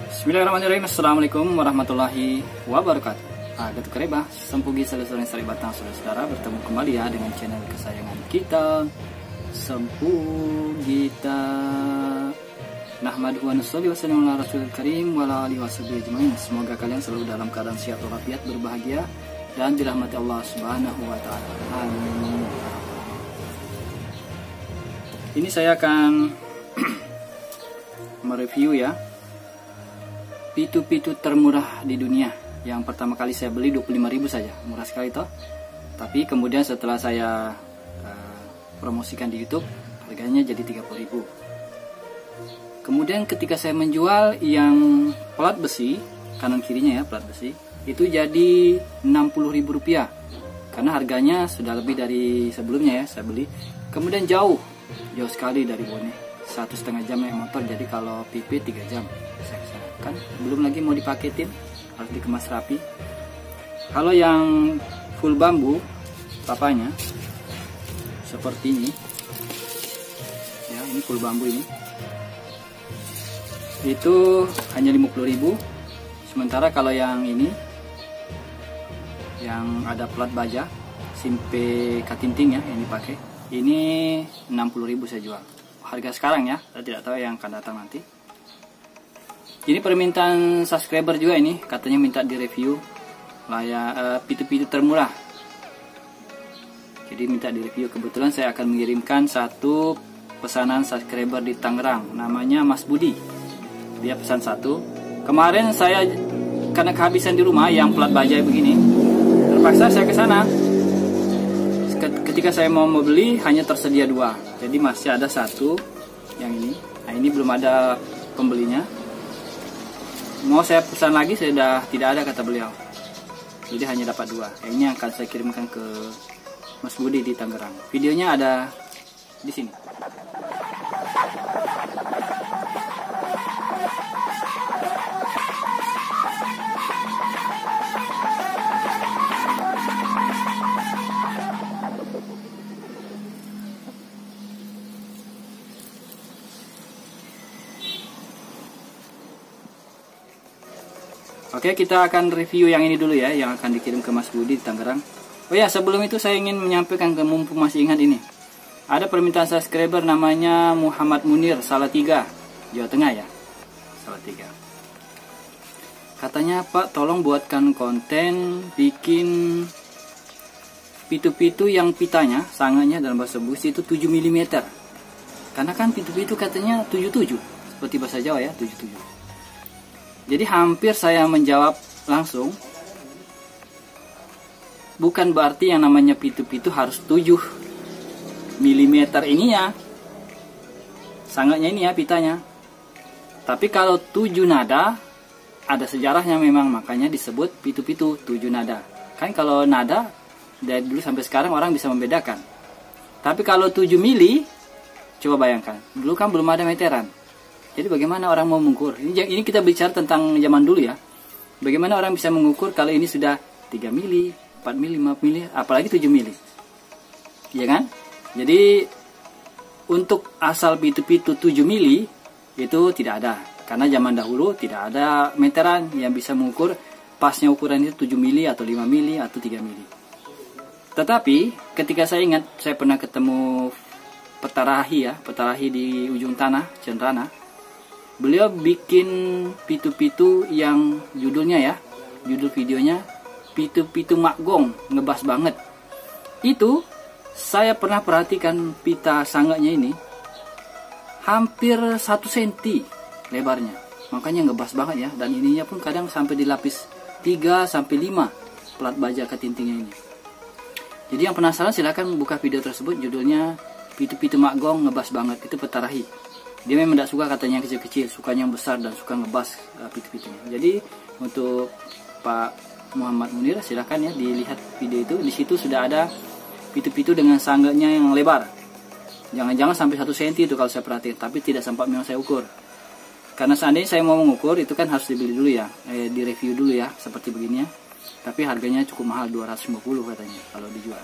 Bismillahirrahmanirrahim. Assalamualaikum warahmatullahi wabarakatuh. Agak kereba, sempugi selesai sari batang saudara bertemu kembali ya dengan channel kesayangan kita, Sempugita. Nahmaduhu wa nusalli wa sallimu ala rasulil karim wa ala alihi washabihi ajmain. Semoga kalian selalu dalam keadaan sehat walafiat, berbahagia dan dirahmati Allah Subhanahu wa taala. Amin. Ini saya akan mereview ya pitu-pitu termurah di dunia. Yang pertama kali saya beli 25.000 saja, murah sekali toh. Tapi kemudian setelah saya promosikan di YouTube, harganya jadi 30.000. Kemudian ketika saya menjual yang plat besi, kanan kirinya ya plat besi, itu jadi 60.000 rupiah. Karena harganya sudah lebih dari sebelumnya ya saya beli. Kemudian jauh sekali dari Bone, 1,5 jam naik motor. Jadi kalau PP 3 jam saya kan belum lagi mau dipaketin, harus dikemas rapi. Kalau yang full bambu papanya seperti ini ya, ini full bambu ini itu hanya 50.000. Sementara kalau yang ini yang ada plat baja simpe katinting ya yang dipakai, ini 60.000 saya jual harga sekarang ya. Saya tidak tahu yang akan datang nanti. Ini permintaan subscriber juga, ini katanya minta direview layak pitu-pitu termurah. Jadi minta direview. Kebetulan saya akan mengirimkan satu pesanan subscriber di Tangerang, namanya Mas Budi. Dia pesan satu. Kemarin saya karena kehabisan di rumah yang plat baja begini, terpaksa saya ke sana. Ketika saya mau beli hanya tersedia 2, jadi masih ada satu yang ini. Nah ini belum ada pembelinya. Mau saya pesan lagi sudah tidak ada kata beliau. Jadi hanya dapat 2. Yang ini akan saya kirimkan ke Mas Budi di Tangerang. Videonya ada di sini. Oke, kita akan review yang ini dulu ya, yang akan dikirim ke Mas Budi di Tangerang. Oh ya, sebelum itu saya ingin menyampaikan ke mumpung masih ingat ini. Ada permintaan subscriber namanya Muhammad Munir, Salatiga, Jawa Tengah ya. Salatiga. Katanya, Pak, tolong buatkan konten bikin pitu-pitu yang pitanya, sangatnya dalam bahasa busi itu 7 mm. Karena kan pitu-pitu katanya 77, seperti bahasa Jawa ya, 77. Jadi hampir saya menjawab langsung. Bukan berarti yang namanya pitu-pitu harus 7 mm ini ya. Sangatnya ini ya pitanya. Tapi kalau 7 nada, ada sejarahnya memang, makanya disebut pitu-pitu 7 nada. Kan kalau nada dari dulu sampai sekarang orang bisa membedakan. Tapi kalau 7 mili, coba bayangkan, dulu kan belum ada meteran. Jadi bagaimana orang mau mengukur? Ini kita bicara tentang zaman dulu ya. Bagaimana orang bisa mengukur kalau ini sudah 3 mili, 4 mili, 5 mili, apalagi 7 mili. Iya kan? Jadi untuk asal pitu-pitu 7 mili itu tidak ada. Karena zaman dahulu tidak ada meteran yang bisa mengukur pasnya ukuran itu 7 mili atau 5 mili atau 3 mili. Tetapi ketika saya ingat, saya pernah ketemu petarahi ya, petarahi di ujung tanah, Cenrana. Beliau bikin pitu-pitu yang judulnya ya, judul videonya pitu-pitu makgong, ngebas banget. Itu saya pernah perhatikan pita sangatnya ini hampir 1 cm lebarnya. Makanya ngebas banget ya, dan ininya pun kadang sampai dilapis 3-5 plat baja ketintingnya ini. Jadi yang penasaran silahkan buka video tersebut, judulnya pitu-pitu makgong ngebas banget. Itu petarahi. Dia memang tidak suka katanya yang kecil-kecil, sukanya yang besar dan suka ngebas pitu-pitunya. Jadi untuk Pak Muhammad Munir silahkan ya dilihat video itu. Di situ sudah ada pitu-pitu dengan sangganya yang lebar. Jangan-jangan sampai 1 cm itu kalau saya perhatiin, tapi tidak sempat memang saya ukur. Karena seandainya saya mau mengukur itu kan harus dibeli dulu ya, direview dulu ya seperti begini ya. Tapi harganya cukup mahal, 250 katanya kalau dijual.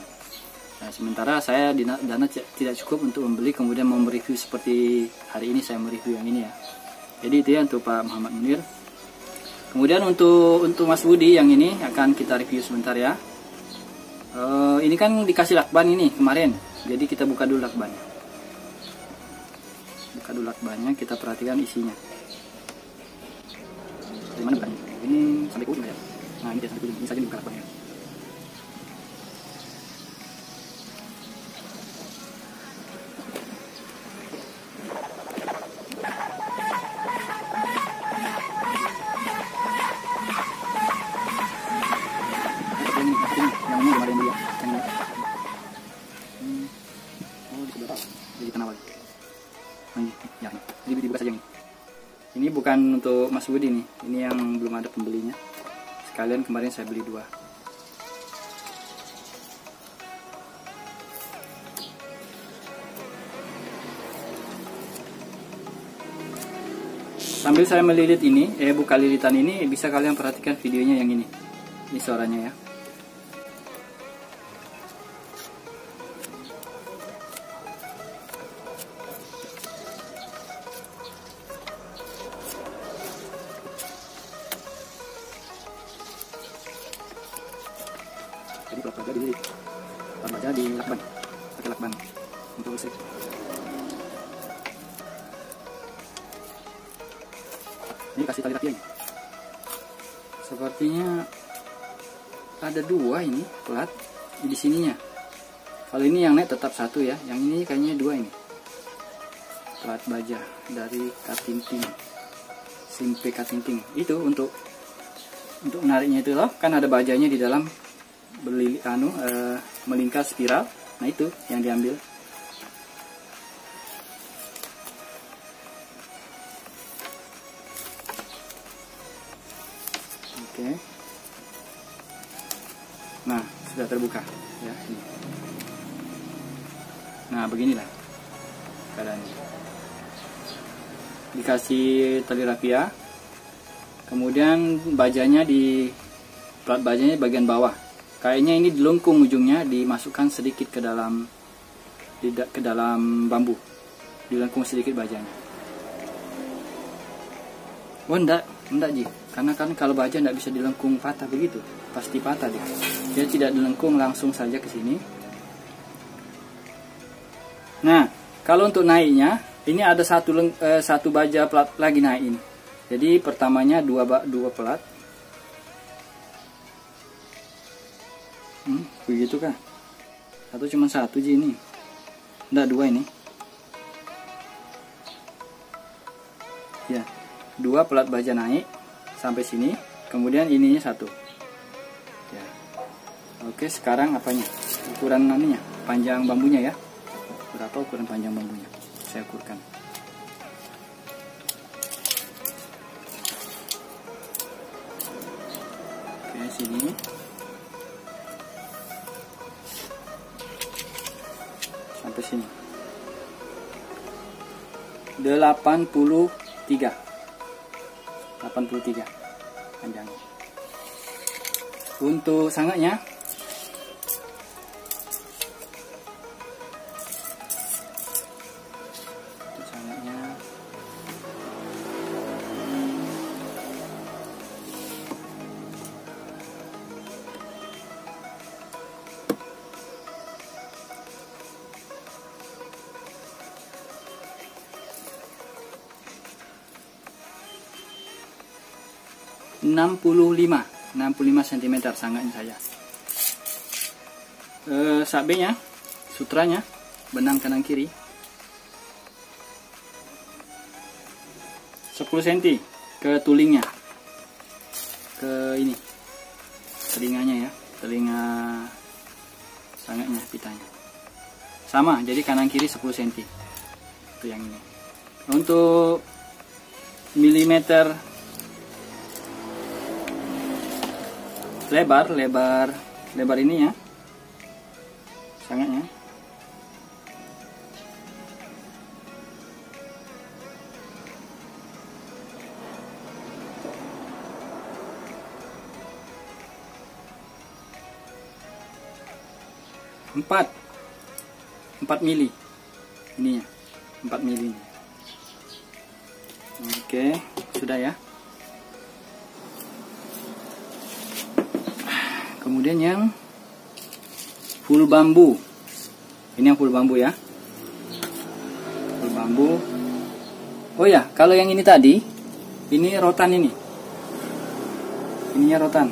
Nah, sementara saya dana tidak cukup untuk membeli kemudian mau mereview seperti hari ini saya mereview yang ini ya. Jadi itu ya untuk Pak Muhammad Munir. Kemudian untuk Mas Budi yang ini akan kita review sebentar ya. Ini kan dikasih lakban ini kemarin, jadi kita buka dulu lakbannya. Buka dulu lakbannya, kita perhatikan isinya. Dari mana bukannya? Ini sampai ke ujung ya. Nah ini dia sampai ke ujung, ini saja dibuka lakbannya. Ini bukan untuk Mas Budi nih, ini yang belum ada pembelinya. Sekalian kemarin saya beli 2. Sambil saya melilit ini, buka lilitan ini, bisa kalian perhatikan videonya yang ini. Ini suaranya ya. Jadi plat baja dililit, plat baja di lakban, pakai lakban untuk listrik. Ini kasih tali rapinya. Sepertinya ada 2 ini plat di sininya. Kalau ini yang naik tetap 1 ya, yang ini kayaknya 2 ini. Plat baja dari Katinting, Simpe Katinting. Itu untuk menariknya itu loh, kan ada bajanya di dalam. Melingkar spiral. Nah itu yang diambil. Oke. Nah sudah terbuka ya ini. Nah beginilah keadaannya. Dikasih tali rapia, kemudian bajanya plat bajanya bagian bawah. Kayaknya ini dilengkung ujungnya, dimasukkan sedikit ke dalam bambu, dilengkung sedikit bajanya. Oh enggak Ji, karena kan kalau baja enggak bisa dilengkung patah begitu, pasti patah dia. Dia tidak dilengkung langsung saja ke sini. Nah, kalau untuk naiknya, ini ada satu baja plat lagi naik ini. Jadi pertamanya dua plat. Begitu kah? Atau cuma 1 Ji ini? Enggak, 2 ini. Ya, 2 plat baja naik sampai sini, kemudian ininya 1. Ya. Oke, sekarang apanya? Ukuran aninya, panjang bambunya ya. Berapa ukuran panjang bambunya? Saya ukurkan. Oke, sini. Sampai sini 83 panjangnya. Untuk sangatnya enam puluh lima cm sangatnya saya. Sabenya, sutranya, benang kanan kiri 10 cm ke tulingnya, ke ini telinganya ya, telinga sangatnya pitanya sama, jadi kanan kiri 10 cm itu yang ini. Untuk milimeter lebar ini ya sangatnya 4 4 mili ininya, 4 mili. Oke, sudah ya. Kemudian yang full bambu, ini yang full bambu ya, full bambu. Oh ya, kalau yang ini tadi, ini rotan ininya rotan,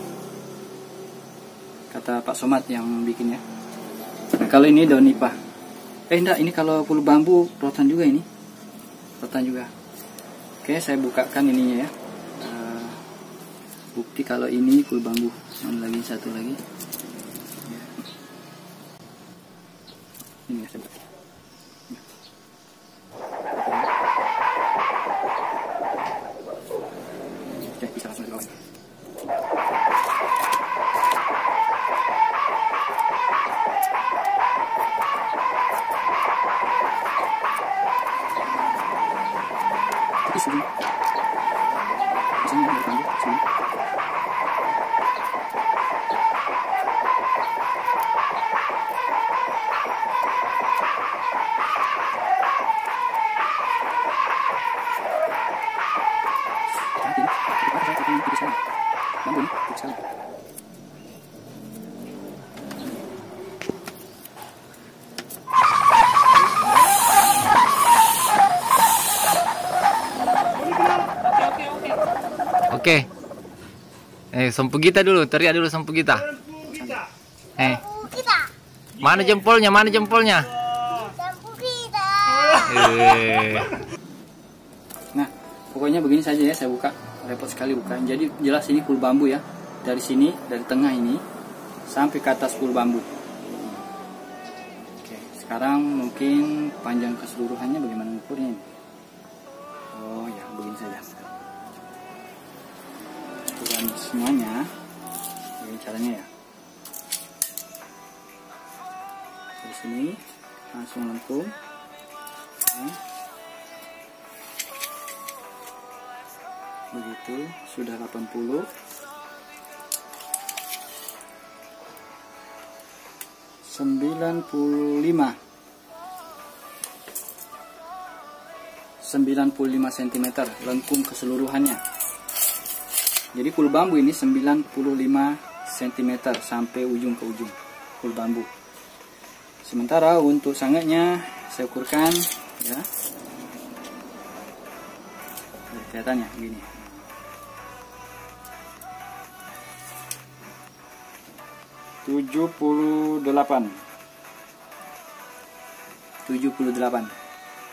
kata Pak Somad yang bikinnya. Nah, kalau ini daun nipah. Enggak, ini kalau full bambu rotan juga ini, rotan juga. Oke, saya bukakan ininya ya. Bukti kalau ini full bambu. Mana lagi satu lagi? Ini ya, saya buka. Oke, bisa langsung dibawa. Sini. Sini ada bambu, sini. Oke. Sompu kita dulu, teriak dulu sompu kita. Mana jempolnya? Mana jempolnya? Sompu kita. Nah, pokoknya begini saja ya, saya buka. Repot sekali buka. Jadi jelas ini full bambu ya. Dari sini, dari tengah ini sampai ke atas full bambu. Oke, sekarang mungkin panjang keseluruhannya bagaimana ukurnya ini? Oh ya, begini saja. Ukuran semuanya, ini caranya ya. Dari sini langsung lengkung. Nah, begitu sudah 80. 95 cm lengkung keseluruhannya. Jadi full bambu ini 95 cm sampai ujung ke ujung full bambu. Sementara untuk sangatnya saya ukurkan ya. Kelihatannya begini. Tujuh puluh delapan.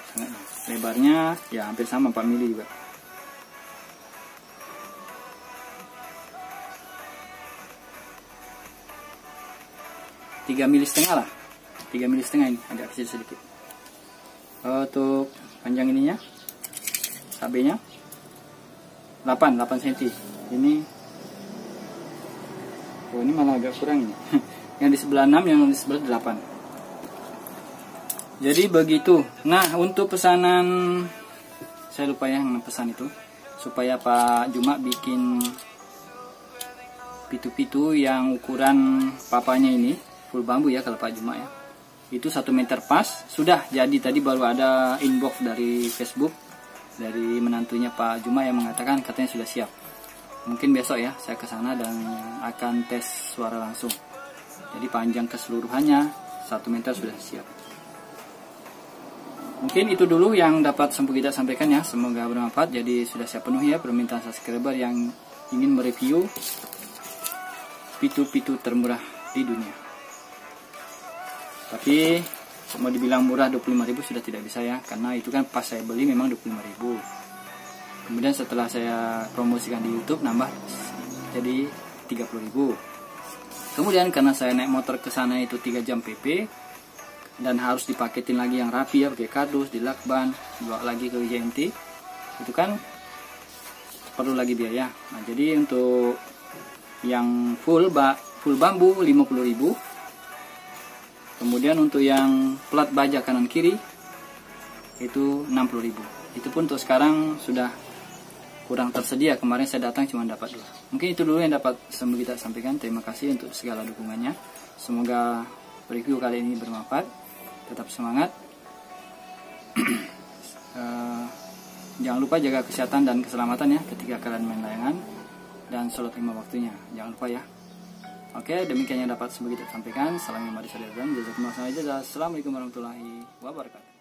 Sangatnya. Lebarnya ya hampir sama 4 mili juga. Tiga mili setengah lah. 3 mili setengah ini agak kecil sedikit. Untuk panjang ininya, sabenya 8 cm. Ini oh, ini malah agak kurang ini. Yang di sebelah 6, yang di sebelah 8. Jadi begitu. Nah, untuk pesanan saya lupa ya yang pesan itu, supaya Pak Juma bikin pitu-pitu yang ukuran papanya ini full bambu ya kalau Pak Juma ya. Itu 1 meter pas. Sudah jadi, tadi baru ada inbox dari Facebook dari menantunya Pak Juma yang mengatakan katanya sudah siap. Mungkin besok ya saya ke sana dan akan tes suara langsung. Jadi panjang keseluruhannya 1 meter sudah siap. Mungkin itu dulu yang dapat Sompu kita sampaikan ya. Semoga bermanfaat. Jadi sudah siap penuh ya permintaan subscriber yang ingin mereview pitu-pitu termurah di dunia. Tapi mau dibilang murah 25.000 sudah tidak bisa ya, karena itu kan pas saya beli memang 25.000. Kemudian setelah saya promosikan di YouTube nambah jadi 30.000. Kemudian karena saya naik motor ke sana itu 3 jam PP dan harus dipaketin lagi yang rapi ya, pakai kardus, dilakban, bawa lagi ke JNT. Itu kan perlu lagi biaya. Nah, jadi untuk yang full bambu 50.000. Kemudian untuk yang plat baja kanan kiri itu 60.000. Itu pun untuk sekarang sudah kurang tersedia. Kemarin saya datang cuma dapat 2. Mungkin itu dulu yang dapat kita sampaikan. Terima kasih untuk segala dukungannya. Semoga review kali ini bermanfaat. tetap semangat. Jangan lupa jaga kesehatan dan keselamatan ya ketika kalian main layangan, dan sholat 5 waktunya, jangan lupa ya. Oke, demikian yang dapat sebagai sampaikan. Salam hormat dan jazakumullah khairan. Assalamualaikum warahmatullahi wabarakatuh.